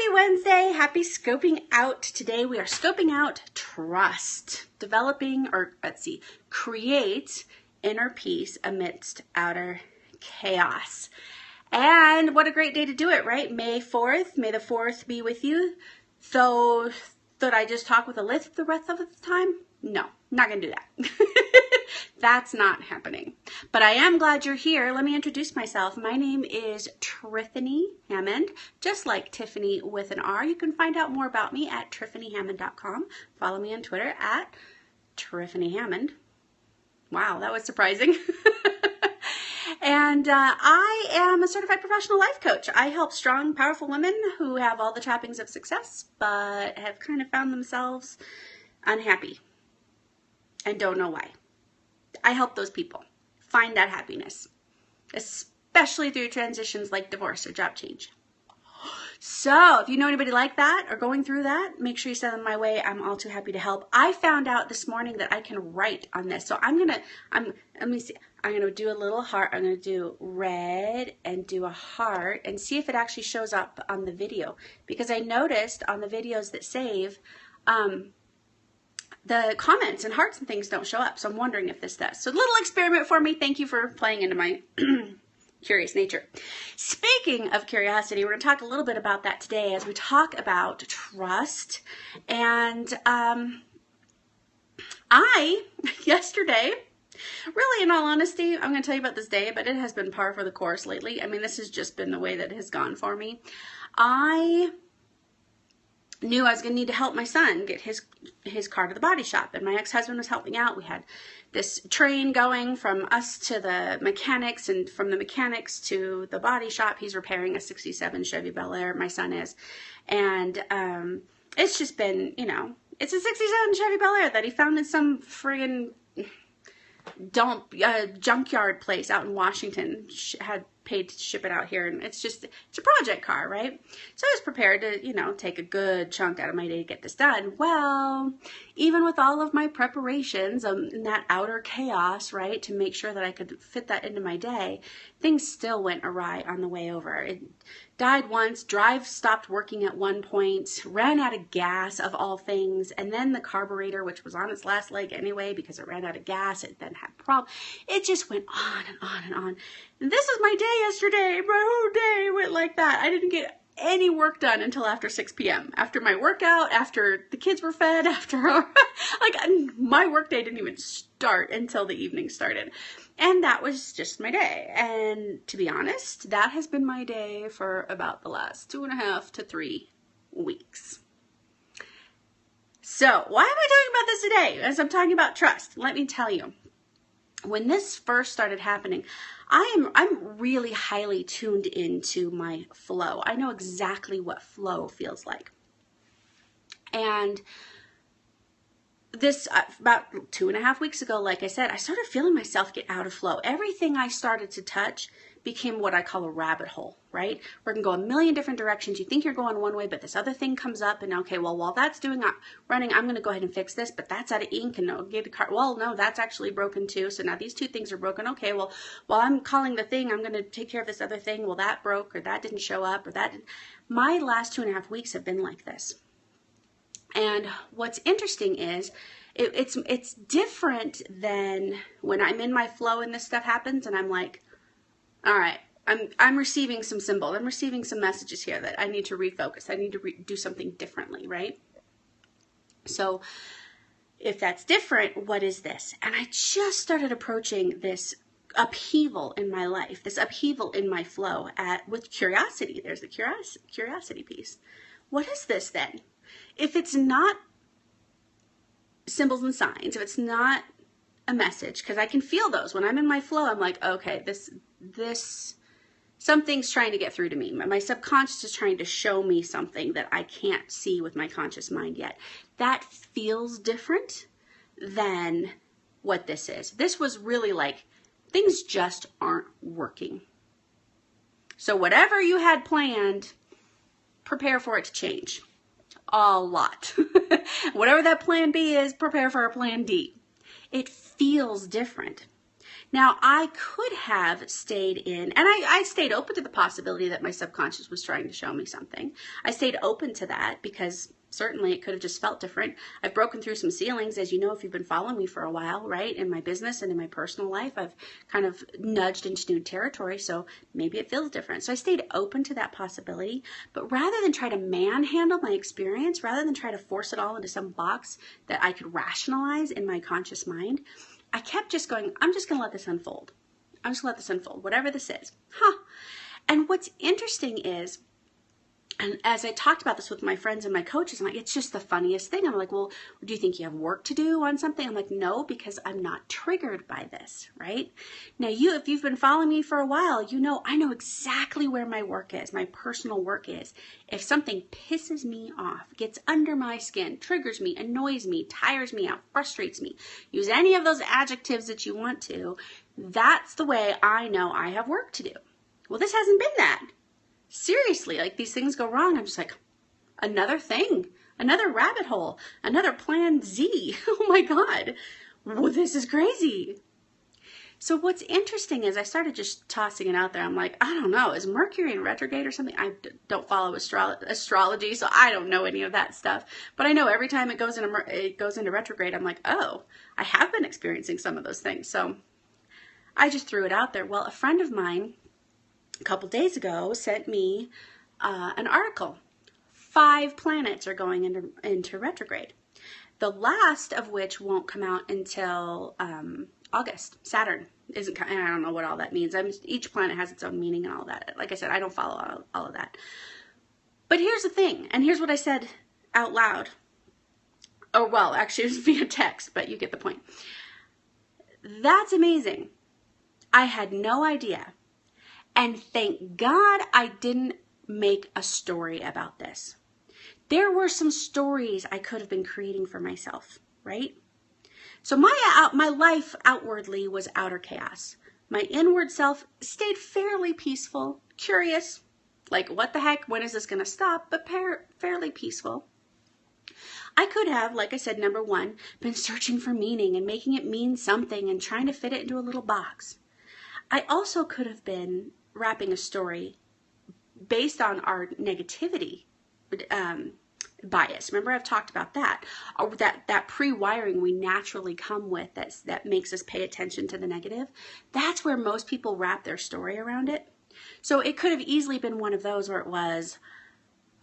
Happy Wednesday. Happy scoping out. Today we are scoping out trust. Create inner peace amidst outer chaos. And what a great day to do it, right? May 4th. May the 4th be with you. So, did I just talk with a lisp the rest of the time? No, not going to do that. That's not happening. But I am glad you're here. Let me introduce myself. My name is Triffany Hammond, just like Tiffany with an R. You can find out more about me at triffanyhammond.com. Follow me on Twitter at Triffany Hammond. Wow, that was surprising. And I am a certified professional life coach. I help strong, powerful women who have all the trappings of success, but have kind of found themselves unhappy and don't know why. I help those people find that happiness, especially through transitions like divorce or job change. So if you know anybody like that or going through that, make sure you send them my way. I'm all too happy to help. I found out this morning that I can write on this. So let me see. I'm going to do a little heart. I'm going to do red and do a heart and see if it actually shows up on the video. Because I noticed on the videos that save, the comments and hearts and things don't show up. So I'm wondering if this does. So a little experiment for me. Thank you for playing into my curious nature. Speaking of curiosity, we're going to talk a little bit about that today as we talk about trust. And yesterday, really in all honesty, I'm going to tell you about this day, but it has been par for the course lately. I mean, this has just been the way that it has gone for me. I knew I was going to need to help my son get his car to the body shop, and my ex-husband was helping out. We had this train going from us to the mechanics, and from the mechanics to the body shop. He's repairing a 67 Chevy Bel Air, my son is, and it's just been, it's a 67 Chevy Bel Air that he found in some friggin' junkyard place out in Washington. Had paid to ship it out here, and it's a project car, right? So I was prepared to, take a good chunk out of my day to get this done. Well, even with all of my preparations in that outer chaos, right, to make sure that I could fit that into my day, things still went awry on the way over. It died once, drive stopped working at one point, ran out of gas of all things, and then the carburetor, which was on its last leg anyway because it ran out of gas, it then had problems. It just went on and on and on. And this was my day yesterday. My whole day went like that. I didn't get any work done until after 6 p.m. After my workout, after the kids were fed, my work day didn't even start until the evening started. And that was just my day. And to be honest, that has been my day for about the last 2.5 to 3 weeks. So why am I talking about this today? As I'm talking about trust, let me tell you. When this first started happening, I'm really highly tuned into my flow. I know exactly what flow feels like. And this, about 2.5 weeks ago, like I said, I started feeling myself get out of flow. Everything I started to touch became what I call a rabbit hole, right? We're going to go a million different directions. You think you're going one way, but this other thing comes up, and okay, well, while that's running, I'm going to go ahead and fix this, but that's out of ink, and no, get the car. Well, no, that's actually broken too. So now these two things are broken. Okay, well, while I'm calling the thing, I'm going to take care of this other thing. Well, that broke, or that didn't show up, or that didn't. My last 2.5 weeks have been like this. And what's interesting is it's different than when I'm in my flow and this stuff happens, and I'm like, all right, I'm receiving some symbols. I'm receiving some messages here that I need to refocus. I need to do something differently, right? So if that's different, what is this? And I just started approaching this upheaval in my life, this upheaval in my flow with curiosity. There's the curiosity piece. What is this then? If it's not symbols and signs, if it's not a message, because I can feel those. When I'm in my flow, I'm like, okay, this something's trying to get through to me. My subconscious is trying to show me something that I can't see with my conscious mind yet. That feels different than what this is. This was really like, things just aren't working. So whatever you had planned, prepare for it to change. A lot. Whatever that plan B is, prepare for a plan D. It feels different. Now, I could have stayed in, and I stayed open to the possibility that my subconscious was trying to show me something. I stayed open to that because certainly it could have just felt different. I've broken through some ceilings, as you know, if you've been following me for a while, right? In my business and in my personal life, I've kind of nudged into new territory, so maybe it feels different. So I stayed open to that possibility, but rather than try to manhandle my experience, rather than try to force it all into some box that I could rationalize in my conscious mind, I kept just going, I'm just going to let this unfold. I'm just going to let this unfold, whatever this is. And what's interesting is, and as I talked about this with my friends and my coaches, I'm like, it's just the funniest thing. I'm like, well, do you think you have work to do on something? I'm like, no, because I'm not triggered by this, right? Now, if you've been following me for a while, you know I know exactly where my work is, my personal work is. If something pisses me off, gets under my skin, triggers me, annoys me, tires me out, frustrates me, use any of those adjectives that you want to, that's the way I know I have work to do. Well, this hasn't been that. Seriously, like these things go wrong. I'm just like, another thing, another rabbit hole, another plan Z. Oh my God. Well, this is crazy. So what's interesting is I started just tossing it out there. I'm like, I don't know, is Mercury in retrograde or something? I don't follow astrology, so I don't know any of that stuff. But I know every time it goes into retrograde, I'm like, oh, I have been experiencing some of those things. So I just threw it out there. Well, a friend of mine a couple days ago sent me an article. 5 planets are going into retrograde. The last of which won't come out until August. Saturn isn't coming. I don't know what all that means. Each planet has its own meaning and all that. Like I said, I don't follow all of that. But here's the thing, and here's what I said out loud. Oh, well, actually it was via text, but you get the point. That's amazing. I had no idea. And thank God I didn't make a story about this. There were some stories I could have been creating for myself, right? So my life outwardly was outer chaos. My inward self stayed fairly peaceful, curious, like what the heck, when is this going to stop, but fairly peaceful. I could have, like I said, number one, been searching for meaning and making it mean something and trying to fit it into a little box. I also could have been wrapping a story based on our negativity bias. Remember, I've talked about that. That pre-wiring we naturally come with that makes us pay attention to the negative. That's where most people wrap their story around it. So it could have easily been one of those where it was,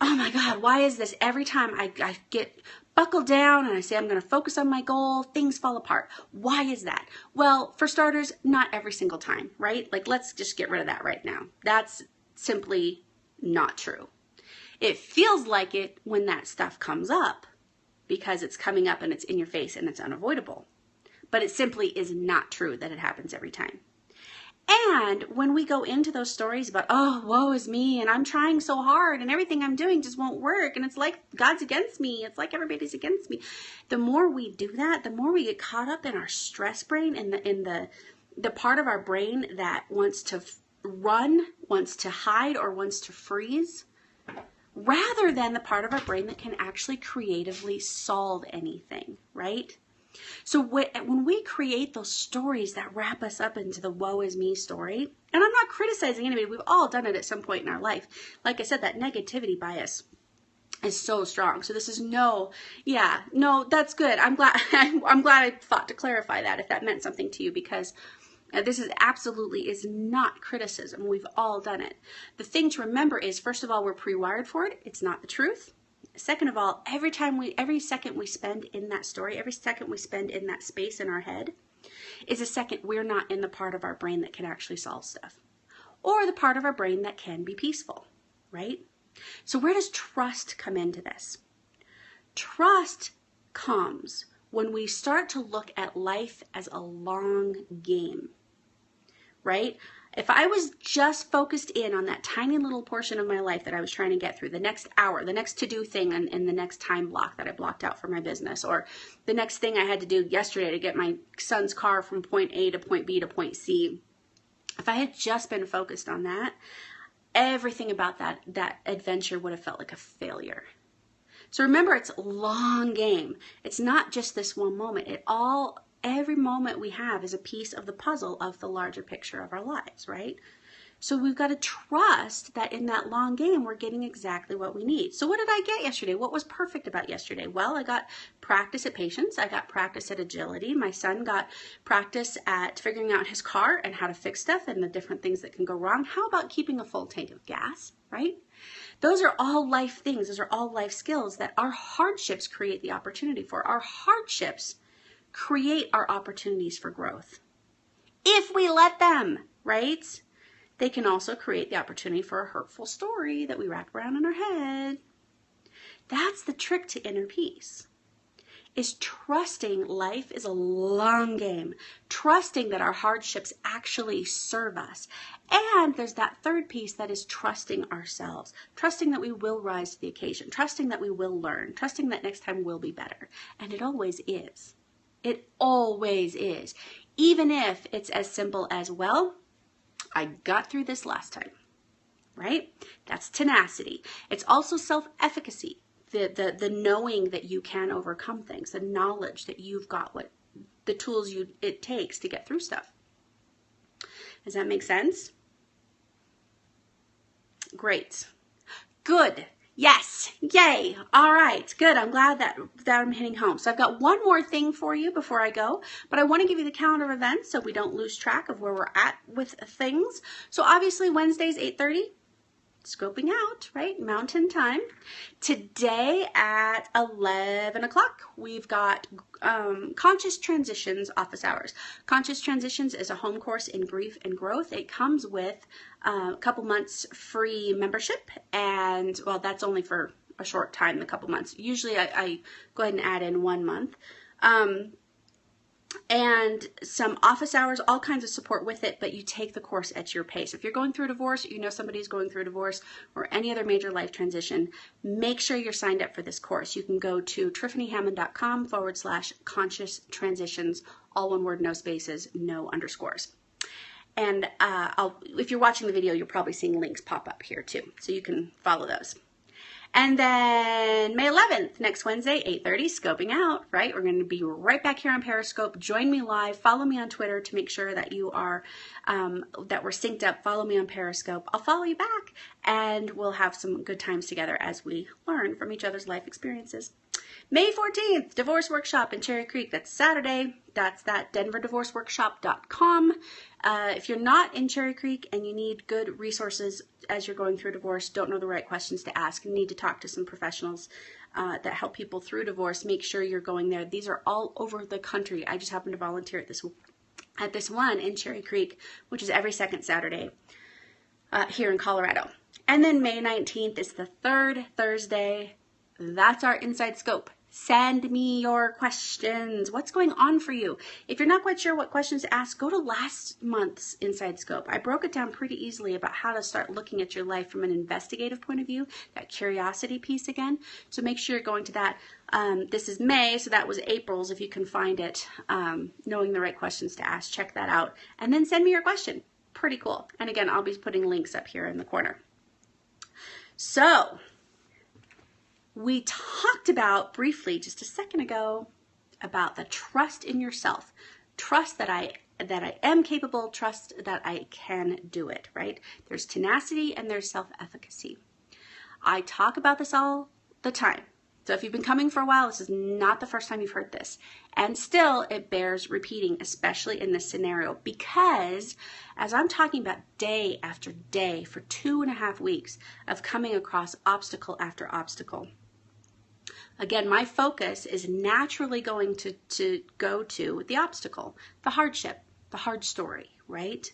oh my God, why is this? Every time I get buckled down and I say I'm going to focus on my goal, things fall apart. Why is that? Well, for starters, not every single time, right? Like, let's just get rid of that right now. That's simply not true. It feels like it when that stuff comes up because it's coming up and it's in your face and it's unavoidable. But it simply is not true that it happens every time. And when we go into those stories about, oh, woe is me, and I'm trying so hard, and everything I'm doing just won't work, and it's like God's against me, it's like everybody's against me. The more we do that, the more we get caught up in our stress brain, in the part of our brain that wants to run, wants to hide, or wants to freeze, rather than the part of our brain that can actually creatively solve anything, right? So when we create those stories that wrap us up into the woe is me story, and I'm not criticizing anybody, we've all done it at some point in our life. Like I said, that negativity bias is so strong. So this is no, that's good. I'm glad I thought to clarify that if that meant something to you, because this is not criticism. We've all done it. The thing to remember is, first of all, we're pre-wired for it. It's not the truth. Second of all, every second we spend in that story, every second we spend in that space in our head is a second we're not in the part of our brain that can actually solve stuff, or the part of our brain that can be peaceful, right? So where does trust come into this? Trust comes when we start to look at life as a long game, right? If I was just focused in on that tiny little portion of my life that I was trying to get through, the next hour, the next to-do thing in the next time block that I blocked out for my business, or the next thing I had to do yesterday to get my son's car from point A to point B to point C, if I had just been focused on that, everything about that adventure would have felt like a failure. So remember, it's a long game. It's not just this one moment. It all Every moment we have is a piece of the puzzle of the larger picture of our lives, right? So we've got to trust that in that long game, we're getting exactly what we need. So what did I get yesterday? What was perfect about yesterday? Well, I got practice at patience. I got practice at agility. My son got practice at figuring out his car and how to fix stuff and the different things that can go wrong. How about keeping a full tank of gas, right? Those are all life things. Those are all life skills that our hardships create the opportunity for. Our hardships create our opportunities for growth. If we let them, right? They can also create the opportunity for a hurtful story that we wrap around in our head. That's the trick to inner peace, is trusting life is a long game, trusting that our hardships actually serve us. And there's that third piece that is trusting ourselves, trusting that we will rise to the occasion, trusting that we will learn, trusting that next time will be better. And it always is. It always is. Even if it's as simple as, well, I got through this last time, right? That's tenacity. It's also self-efficacy, the knowing that you can overcome things, the knowledge that you've got what the tools it takes to get through stuff. Does that make sense? Great. Good. Yes. Yay. All right. Good. I'm glad that I'm hitting home. So I've got one more thing for you before I go, but I want to give you the calendar of events so we don't lose track of where we're at with things. So obviously Wednesdays, 8:30, scoping out, right? Mountain time. Today at 11 o'clock, we've got Conscious Transitions office hours. Conscious Transitions is a home course in grief and growth. It comes with a couple months free membership, and well, that's only for a short time, a couple months. Usually I go ahead and add in 1 month. And some office hours, all kinds of support with it, but you take the course at your pace. If you're going through a divorce, you know somebody's going through a divorce or any other major life transition, make sure you're signed up for this course. You can go to tiffanyhammond.com/conscious transitions, all one word, no spaces, no underscores. And if you're watching the video, you're probably seeing links pop up here too, so you can follow those. And then May 11th, next Wednesday, 8:30, scoping out, right? We're going to be right back here on Periscope. Join me live. Follow me on Twitter to make sure that you are, that we're synced up. Follow me on Periscope. I'll follow you back, and we'll have some good times together as we learn from each other's life experiences. May 14th, Divorce Workshop in Cherry Creek. That's Saturday. That's that denverdivorceworkshop.com. If you're not in Cherry Creek and you need good resources as you're going through divorce, don't know the right questions to ask, you need to talk to some professionals that help people through divorce, make sure you're going there. These are all over the country. I just happen to volunteer at this one in Cherry Creek, which is every second Saturday here in Colorado. And then May 19th is the third Thursday. That's our Inside Scope. Send me your questions. What's going on for you? If you're not quite sure what questions to ask, go to last month's Inside Scope. I broke it down pretty easily about how to start looking at your life from an investigative point of view, that curiosity piece again. So make sure you're going to that. This is May, so that was April's if you can find it. Knowing the right questions to ask, check that out. And then send me your question. Pretty cool. And again, I'll be putting links up here in the corner. So we talked about briefly just a second ago about the trust in yourself. Trust that I am capable, trust that I can do it, right? There's tenacity and there's self-efficacy. I talk about this all the time. So if you've been coming for a while, this is not the first time you've heard this. And still, it bears repeating, especially in this scenario, because as I'm talking about day after day for 2.5 weeks of coming across obstacle after obstacle, again, my focus is naturally going to go to the obstacle, the hardship, the hard story, right?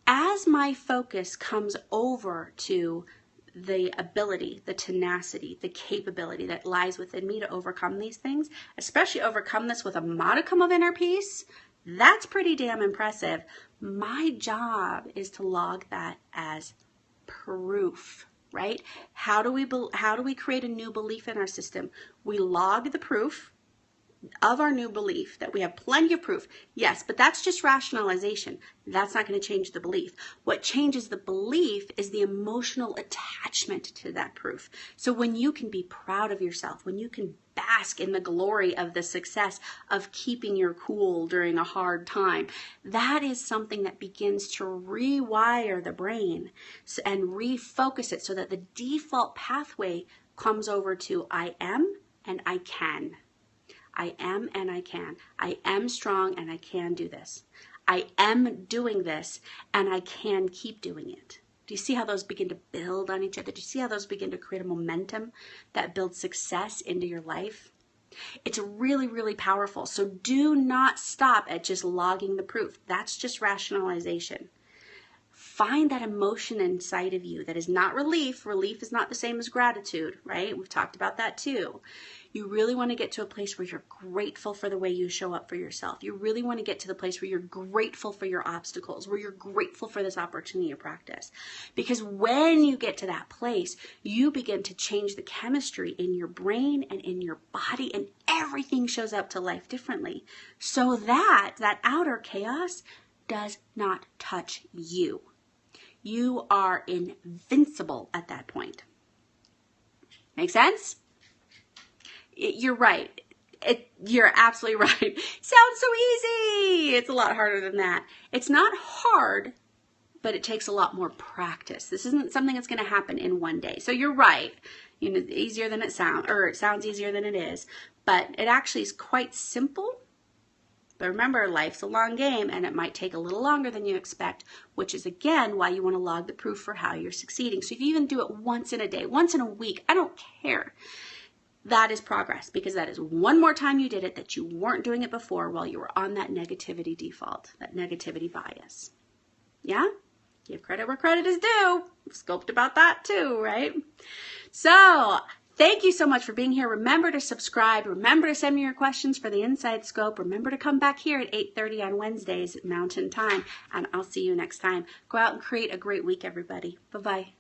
As my focus comes over to the ability, the tenacity, the capability that lies within me to overcome these things, especially overcome this with a modicum of inner peace, that's pretty damn impressive. My job is to log that as proof. Right? How do we create a new belief in our system? We log the proof, of our new belief, that we have plenty of proof, yes, but that's just rationalization. That's not going to change the belief. What changes the belief is the emotional attachment to that proof. So when you can be proud of yourself, when you can bask in the glory of the success of keeping your cool during a hard time, that is something that begins to rewire the brain and refocus it so that the default pathway comes over to I am and I can. I am and I can. I am strong and I can do this. I am doing this and I can keep doing it. Do you see how those begin to build on each other? Do you see how those begin to create a momentum that builds success into your life? It's really, really powerful. So do not stop at just logging the proof. That's just rationalization. Find that emotion inside of you that is not relief. Relief is not the same as gratitude, right? We've talked about that too. You really want to get to a place where you're grateful for the way you show up for yourself. You really want to get to the place where you're grateful for your obstacles, where you're grateful for this opportunity to practice. Because when you get to that place, you begin to change the chemistry in your brain and in your body, and everything shows up to life differently. So that outer chaos does not touch you. You are invincible at that point. Make sense? You're right. You're absolutely right. Sounds so easy. It's a lot harder than that. It's not hard, but it takes a lot more practice. This isn't something that's going to happen in one day. So you're right. You know, easier than it sounds, or it sounds easier than it is, but it actually is quite simple. But remember, life's a long game, and it might take a little longer than you expect, which is, again, why you want to log the proof for how you're succeeding. So if you even do it once in a day, once in a week, I don't care. That is progress, because that is one more time you did it that you weren't doing it before while you were on that negativity default, that negativity bias. Yeah? Give credit where credit is due. We've scoped about that too, right? So thank you so much for being here. Remember to subscribe. Remember to send me your questions for the Inside Scope. Remember to come back here at 8:30 on Wednesdays Mountain Time, and I'll see you next time. Go out and create a great week, everybody. Bye-bye.